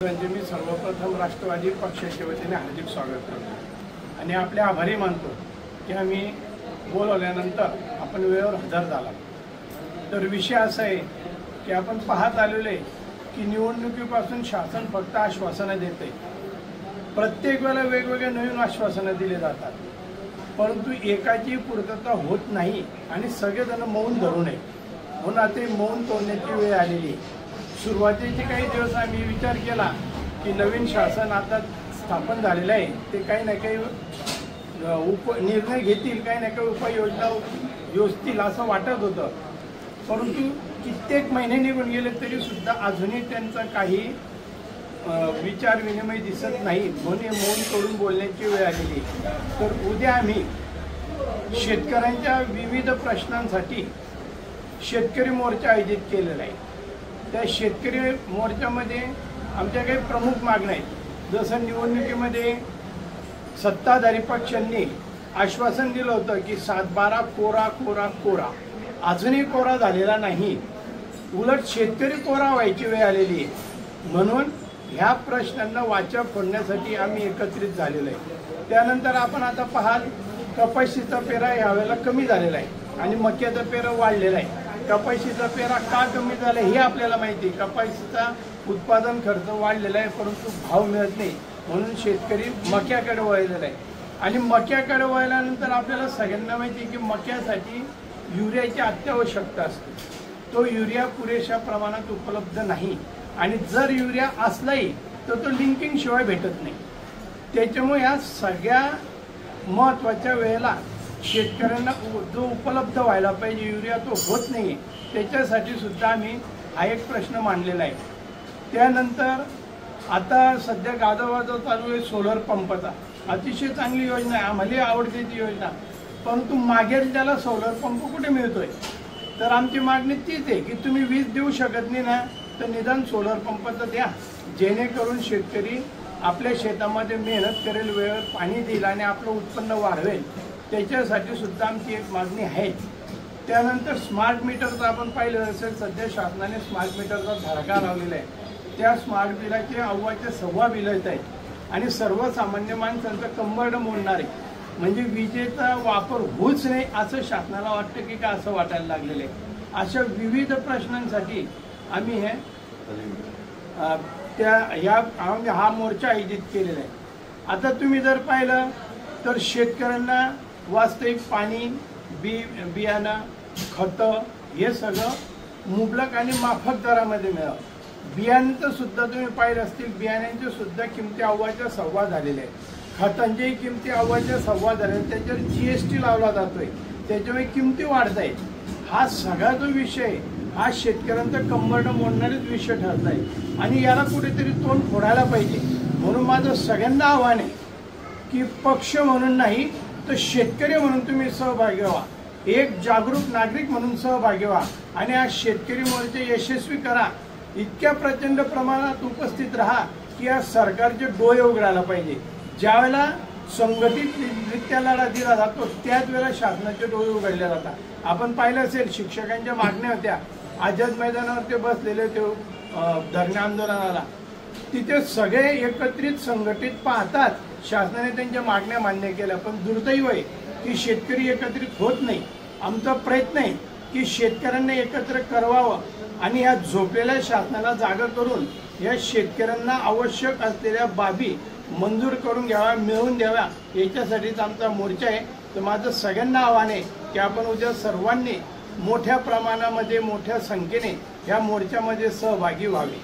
मी सर्वप्रथम राष्ट्रवादी पक्षाच्या वतीने हार्दिक स्वागत करतो आणि आपले आभारी मानतो की आम्ही बोलवल्यानंतर आपण वेळेवर हजर झाला। तर विषय असा आहे की आपण पाहत आलेलो आहे की निवडणुकीपासून शासन फक्त आश्वासनं देते, प्रत्येक वेळेला वेगवेगळे नवीन आश्वासनं दिले जातात, परंतु एकाची पूर्तता होत नाही आणि सगळेजण मौन धरू नये म्हणून आता मौन तोडण्याची वेळ आलेली आहे। सुरुवातीचे काही दिवस आम्ही विचार केला की नवीन शासन आता स्थापन झालेलं आहे, ते काही ना काही निर्णय घेतील, काही ना काही उपाययोजना योजतील असं वाटत होतं, परंतु कित्येक महिने निघून गेले तरी सुद्धा अजूनही त्यांचा काही विचार विनिमय दिसत नाही म्हणून मौन तोडून बोलण्याची वेळ आलेली। तर उद्या आम्ही शेतकऱ्यांच्या विविध प्रश्नांसाठी शेतकरी मोर्चा आयोजित केलेला आहे। त्या शेतकरी मोर्चामध्ये आमच्या काही प्रमुख मागण्या आहेत। जसं निवडणुकीमध्ये सत्ताधारी पक्षांनी आश्वासन दिलं होतं की 7/12 कोरा कोरा कोरा, अजूनही कोरा झालेला नाही, उलट शेतकरी कोरा व्हायची वेळ आलेली आहे। म्हणून ह्या प्रश्नांना वाचा फोडण्यासाठी आम्ही एकत्रित झालेलो आहे। त्यानंतर आपण आता पाहाल कपाशीचा पेरा यावेळेला कमी झालेला आहे आणि मक्याचा पेरा वाढलेला आहे। कपाशीचा पेरा का कमी झाला हे आपल्याला माहिती आहे, कपाशीचा उत्पादन खर्च वाढलेला आहे परंतु भाव मिळत नाही म्हणून शेतकरी मक्याकडे वळलेला आहे। आणि मक्याकडे वळल्यानंतर आपल्याला सगळ्यांना माहिती आहे की मक्यासाठी युरियाची अत्यावश्यकता असते, तो युरिया पुरेशा प्रमाणात उपलब्ध नाही आणि जर युरिया असलाही तर तो लिंकिंग शिवाय भेटत नाही। त्याच्यामुळे या सगळ्या महत्त्वाच्या वेळेला शेतकऱ्यांना जो उपलब्ध व्हायला पाहिजे युरिया तो होत नाही, त्याच्यासाठी सुद्धा आम्ही हा एक प्रश्न मांडलेला आहे। त्यानंतर आता सध्या गाजावाजा चालू आहे सोलर पंपचा, अतिशय चांगली योजना आहे, आम्हाला आवडते ती योजना, परंतु मागेल त्याला सोलर पंप कुठे मिळतोय? तर आमची मागणी तीच आहे की तुम्ही वीज देऊ शकत नाही ना तर निदान सोलर पंपाचं द्या, जेणेकरून शेतकरी आपल्या शेतामध्ये मेहनत करेल, वेळेवर पाणी देईल आणि आपलं उत्पन्न वाढवेल, त्याच्यासाठी सुद्धा आमची एक मागणी आहे। त्यानंतर स्मार्ट मीटरचं आपण पाहिलं असेल, सध्या शासनाने स्मार्ट मीटरचा धडका लावलेला आहे, त्या स्मार्ट बिलाचे अव्वाचे 6 बिल येत आहेत आणि सर्वसामान्य माणसांचं कंबरडं मोडणार आहे, म्हणजे विजेचा वापर होऊच नाही असं शासनाला वाटतं की का असं वाटायला लागलेलं आहे। अशा विविध प्रश्नांसाठी आम्ही हा मोर्चा आयोजित केलेला आहे। आता तुम्ही जर पाहिलं तर शेतकऱ्यांना वास्तविक पाणी, बियाणं, खतं हे सगळं मुबलक आणि माफक दरामध्ये मिळावं। बियाण्यांचं सुद्धा तुम्ही पाहिलं असतील, बियाण्यांच्या सुद्धा किमती अव्वाच्या 6 झालेल्या आहेत, खतांच्याही किमती अव्वाच्या 6 झालेल्या आहेत, त्याच्यावर GST लावला जातोय, त्याच्यामुळे किमती वाढत आहेत। हा सगळा जो विषय हा शेतकऱ्यांचा कंबरडं मोडणारेच विषय ठरत आहे आणि याला कुठेतरी तोंड फोडायला पाहिजे। म्हणून माझं सगळ्यांना आव्हान आहे की पक्ष म्हणून नाही तर शेतकरी म्हणून तुम्ही सहभागी व्हा, एक जागरूक नागरिक म्हणून सहभागी व्हा आणि आज शेतकरी मोर्चे यशस्वी करा, इतक्या प्रचंड प्रमाणात उपस्थित राहा की या सरकारचे डोळे उघडायला पाहिजे। ज्यावेळेला संघटितरित्या लढा दिला जातो त्याच वेळेला शासनाचे डोळे उघडले जातात। आपण पाहिलं असेल शिक्षकांच्या मागण्या होत्या, आझाद मैदानावर ते बसलेले ते धरणे आंदोलनाला, तिथे सगळे एकत्रित संघटित पाहतात शासनाने त्यांच्या मागण्या मान्य केल्या, पण दुर्दैव आहे की शेतकरी एकत्रित होत नाही। आमचा प्रयत्न आहे की शेतकऱ्यांना एकत्र करवावं आणि या झोपलेल्या शासनाला जागा करून या शेतकऱ्यांना आवश्यक असलेल्या बाबी मंजूर करून घ्यावा, मिळवून द्याव्या, याच्यासाठीच आमचा मोर्चा आहे। तर माझं सगळ्यांना आव्हान आहे की आपण उद्या सर्वांनी मोठ्या प्रमाणामध्ये मोठ्या संख्येने या मोर्चामध्ये सहभागी व्हावे।